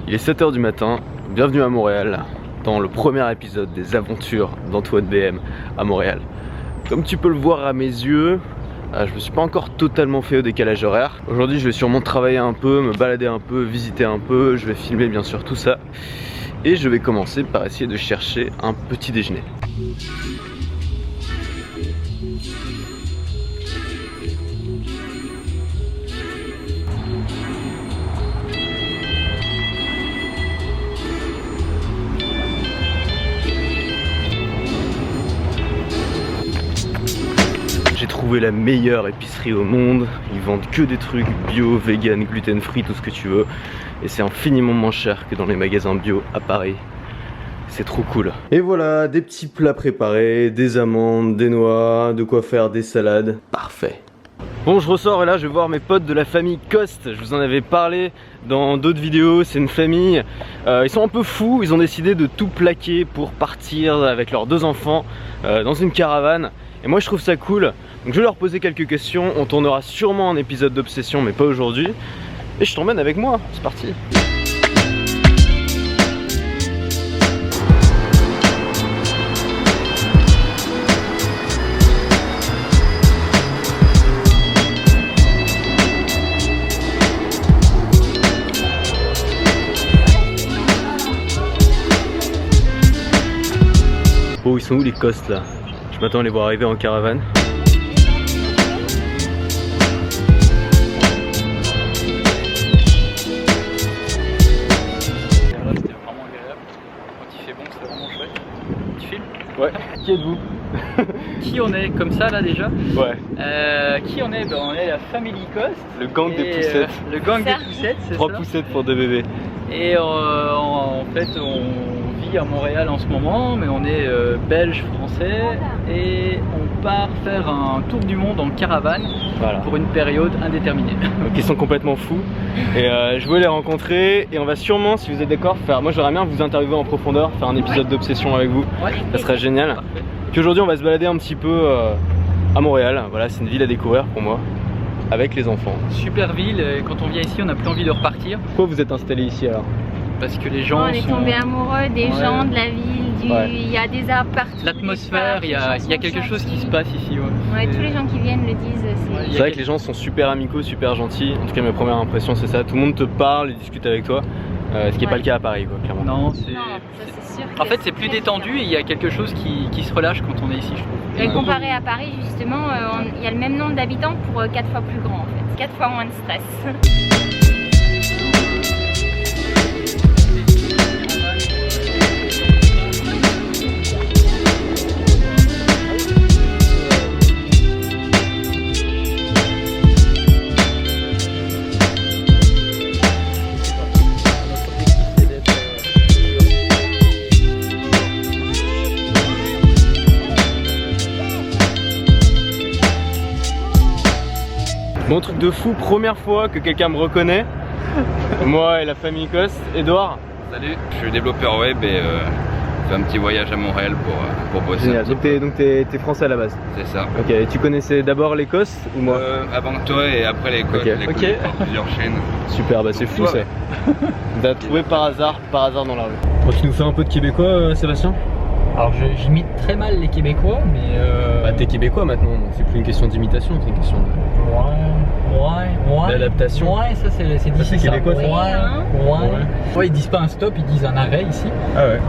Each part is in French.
Il est 7 h du matin, bienvenue à Montréal, dans le premier épisode des aventures d'Antoine BM à Montréal. Comme tu peux le voir à mes yeux, je me suis pas encore totalement fait au décalage horaire. Aujourd'hui je vais sûrement travailler un peu, me balader un peu, visiter un peu, je vais filmer bien sûr tout ça. Et je vais commencer par essayer de chercher un petit déjeuner. J'ai trouvé la meilleure épicerie au monde. Ils vendent que des trucs bio, vegan, gluten free, tout ce que tu veux. Et c'est infiniment moins cher que dans les magasins bio à Paris. C'est trop cool. Et voilà, des petits plats préparés, des amandes, des noix, de quoi faire des salades. Parfait. Bon, je ressors et là je vais voir mes potes de la famille Coste. Je vous en avais parlé dans d'autres vidéos. C'est une famille, ils sont un peu fous. Ils ont décidé de tout plaquer pour partir avec leurs 2 enfants dans une caravane. Et moi je trouve ça cool. Donc je vais leur poser quelques questions. On tournera sûrement un épisode d'Obsession, mais pas aujourd'hui. Et je t'emmène avec moi, c'est parti. Oh, ils sont où les Costes là? Je m'attends à les voir arriver en caravane. Ouais. Qui êtes-vous? Qui on est comme ça là déjà? Ouais. Qui on est? Ben, on est la famille Coste. Le gang des poussettes. Le gang des poussettes, c'est ça. 3 poussettes pour 2 bébés. Et en fait on vit à Montréal en ce moment, mais on est belge français et on part faire un tour du monde en caravane, voilà, pour une période indéterminée. Donc ils sont complètement fous et je voulais les rencontrer et on va sûrement, si vous êtes d'accord, faire. Moi j'aimerais bien vous interviewer en profondeur, faire un épisode d'Obsession avec vous. Ouais. Ça serait génial. Puis aujourd'hui on va se balader un petit peu à Montréal. Voilà, c'est une ville à découvrir pour moi. Avec les enfants. Super ville, quand on vient ici on n'a plus envie de repartir. Pourquoi vous êtes installé ici alors? Parce que les gens on est tombé amoureux des gens, de la ville, il y a des arbres partout. L'atmosphère, il y a quelque chose qui se passe ici. Ouais, tous les gens qui viennent le disent. C'est vrai que les gens sont super amicaux, super gentils. En tout cas mes premières impressions c'est ça. Tout le monde te parle et discute avec toi. Ce qui n'est pas le cas à Paris quoi, clairement. Non, c'est sûr. En fait c'est plus détendu et il y a quelque chose qui se relâche quand on est ici, je trouve. Et comparé à Paris justement, il y a le même nombre d'habitants pour 4 fois plus grand en fait. 4 fois moins de stress. Bon, truc de fou, première fois que quelqu'un me reconnaît. Moi et la famille Coste. Edouard. Salut, je suis développeur web et je fais un petit voyage à Montréal pour bosser. Génial. Donc t'es français à la base? C'est ça. Ok, et tu connaissais d'abord les Costes ou moi? Avant toi et après les Costes. Okay. Plusieurs chaînes. Super, bah c'est fou ça. T'as trouvé par hasard dans la rue. Bon, tu nous fais un peu de québécois, Sébastien? Alors j'imite très mal les Québécois, mais Bah t'es québécois maintenant, donc c'est plus une question d'imitation, c'est une question de... Ouais. D'adaptation. Ouais, ça c'est d'ici. C'est québécois, ça. Ouais, ils disent pas un stop, ils disent un arrêt ici. Ah ouais.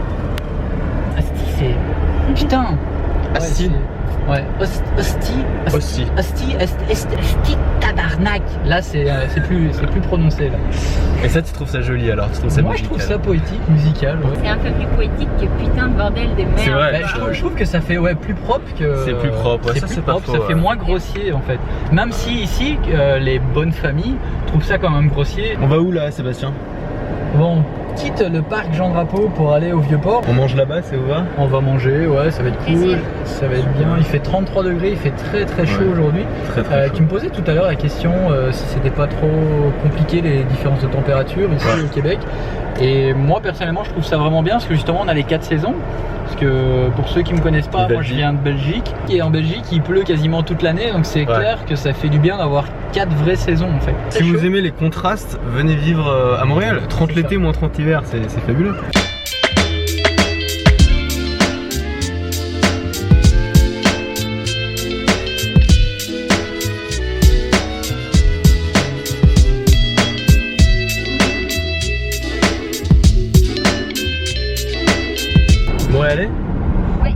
Asti, c'est... Putain. Asti. Ouais, hostie, tabarnak. Là c'est plus prononcé là. Et ça tu trouves ça joli alors? Tu trouves ça Moi musical. Je trouve ça poétique, musical. Ouais. C'est un peu plus poétique que putain de bordel de merde. C'est vrai. Bah, je trouve que ça fait plus propre que. C'est plus propre. C'est plus propre. Ça fait moins grossier en fait. Même si ici les bonnes familles trouvent ça quand même grossier. On va où là, Sébastien? Bon, quitte le parc Jean Drapeau pour aller au Vieux-Port. On mange là-bas, c'est ouvert? On va manger, ouais, ça va être cool, ça va être bien. Il fait 33 degrés, il fait très chaud aujourd'hui. Très chaud. Tu me posais tout à l'heure la question si c'était pas trop compliqué les différences de température ici au Québec. Et moi personnellement je trouve ça vraiment bien parce que justement on a les 4 saisons. Parce que pour ceux qui me connaissent pas, moi je viens de Belgique. Et en Belgique il pleut quasiment toute l'année, donc c'est clair que ça fait du bien d'avoir 4 vraies saisons en fait. Si vous aimez les contrastes, venez vivre à Montréal. 30 l'été, moins 30 l'hiver, c'est fabuleux. Montréalais? Oui.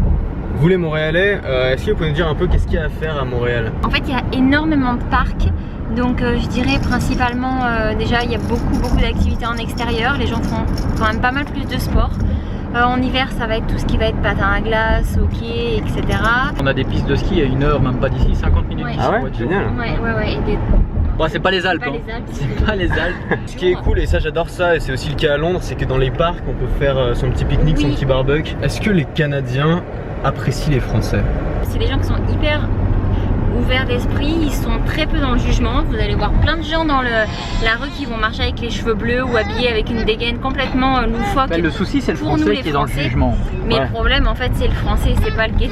Vous les Montréalais, est-ce que vous pouvez nous dire un peu qu'est-ce qu'il y a à faire à Montréal? En fait, il y a énormément de parcs. Donc je dirais principalement, déjà il y a beaucoup d'activités en extérieur. Les gens font quand même pas mal plus de sport. En hiver, ça va être tout ce qui va être patin à glace, hockey, etc. On a des pistes de ski à 1 heure, même pas d'ici, 50 minutes d'ici. Ah ouais, voiture. génial. Ouais. Et des... Bon, c'est pas les Alpes. Pas hein. les Alpes. C'est pas les Alpes. Ce qui est cool, et ça j'adore ça, et c'est aussi le cas à Londres, c'est que dans les parcs on peut faire son petit pique-nique, son Oui. petit barbecue. Est-ce que les Canadiens apprécient les Français? C'est des gens qui sont hyper ouverts d'esprit, ils sont très peu dans le jugement. Vous allez voir plein de gens dans la rue qui vont marcher avec les cheveux bleus ou habillés avec une dégaine complètement loufoque. Bah, le souci c'est le Pour nous, français les qui est dans le Français. jugement. Mais Ouais. le problème en fait c'est le français, c'est pas le cas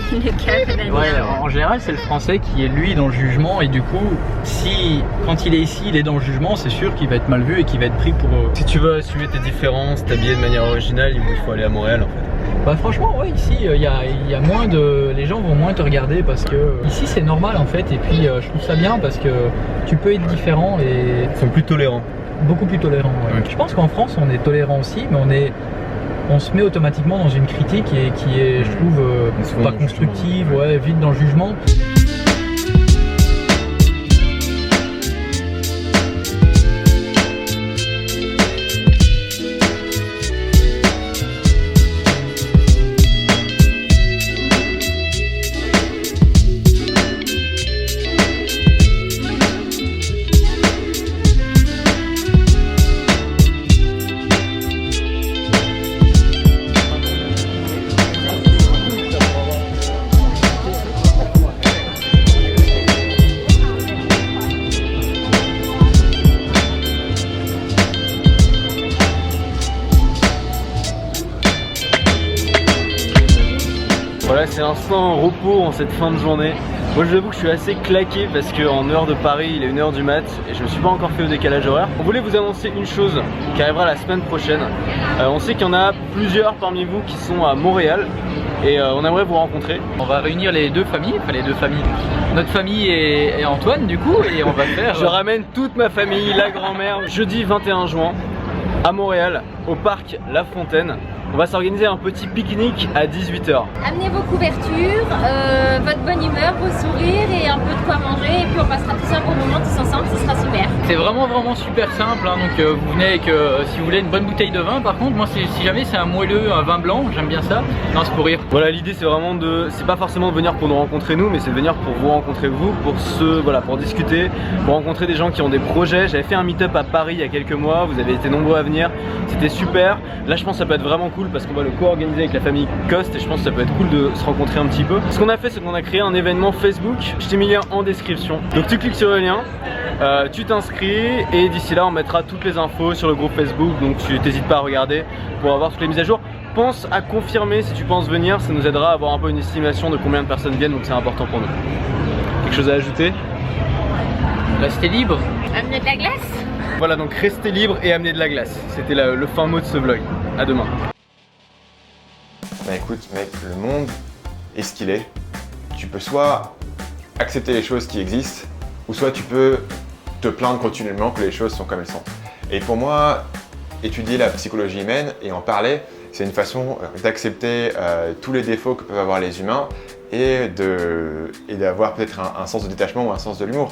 canadien. Ouais, en général c'est le français qui est lui dans le jugement et du coup si quand il est ici il est dans le jugement c'est sûr qu'il va être mal vu et qu'il va être pris pour... Si tu veux assumer tes différences, t'habiller de manière originale, il faut aller à Montréal en fait. Bah franchement ouais ici il y a moins de... les gens vont moins te regarder parce que ici c'est normal en fait et puis je trouve ça bien parce que tu peux être différent et... Ils sont plus tolérants. beaucoup plus tolérant. Ouais. Je pense qu'en France on est tolérant aussi mais on se met automatiquement dans une critique et qui est je trouve souvent pas dans le constructive, jugement, ouais, vite dans le jugement. Voilà, c'est l'instant repos en cette fin de journée. Moi je vous avoue que je suis assez claqué parce qu'en heure de Paris il est 1h du mat et je me suis pas encore fait au décalage horaire. On voulait vous annoncer une chose qui arrivera la semaine prochaine. On sait qu'il y en a plusieurs parmi vous qui sont à Montréal et on aimerait vous rencontrer. On va réunir les deux familles, notre famille et Antoine du coup et on va faire... Je ramène toute ma famille, la grand-mère, jeudi 21 juin à Montréal au parc La Fontaine. On va s'organiser un petit pique-nique à 18 h. Amenez vos couvertures, votre bonne humeur, vos sourires et un peu de quoi manger et puis on passera tous un bon moment tous ensemble, ce sera super. C'est vraiment super simple, hein. Donc vous venez avec, si vous voulez, une bonne bouteille de vin. Par contre moi si jamais c'est un moelleux, un vin blanc, j'aime bien ça. Non, c'est pour rire. Voilà, l'idée c'est vraiment c'est pas forcément de venir pour nous rencontrer nous, mais c'est de venir pour vous rencontrer vous, pour discuter, pour rencontrer des gens qui ont des projets. J'avais fait un meet-up à Paris il y a quelques mois, vous avez été nombreux à venir, c'était super. Là je pense que ça peut être vraiment cool parce qu'on va le co-organiser avec la famille Coste et je pense que ça peut être cool de se rencontrer un petit peu. Ce qu'on a fait c'est qu'on a créé un événement Facebook, je t'ai mis le lien en description. Donc tu cliques sur le lien, tu t'inscris et d'ici là on mettra toutes les infos sur le groupe Facebook, donc tu t'hésites pas à regarder pour avoir toutes les mises à jour. Pense à confirmer si tu penses venir, ça nous aidera à avoir un peu une estimation de combien de personnes viennent, donc c'est important pour nous. Quelque chose à ajouter? Restez libre. Amenez de la glace. Voilà, donc restez libre et amenez de la glace. C'était le fin mot de ce vlog. À demain. Bah écoute mec, le monde est ce qu'il est. Tu peux soit accepter les choses qui existent, ou soit tu peux te plaindre continuellement que les choses sont comme elles sont. Et pour moi, étudier la psychologie humaine et en parler, c'est une façon d'accepter tous les défauts que peuvent avoir les humains et d'avoir peut-être un sens de détachement ou un sens de l'humour.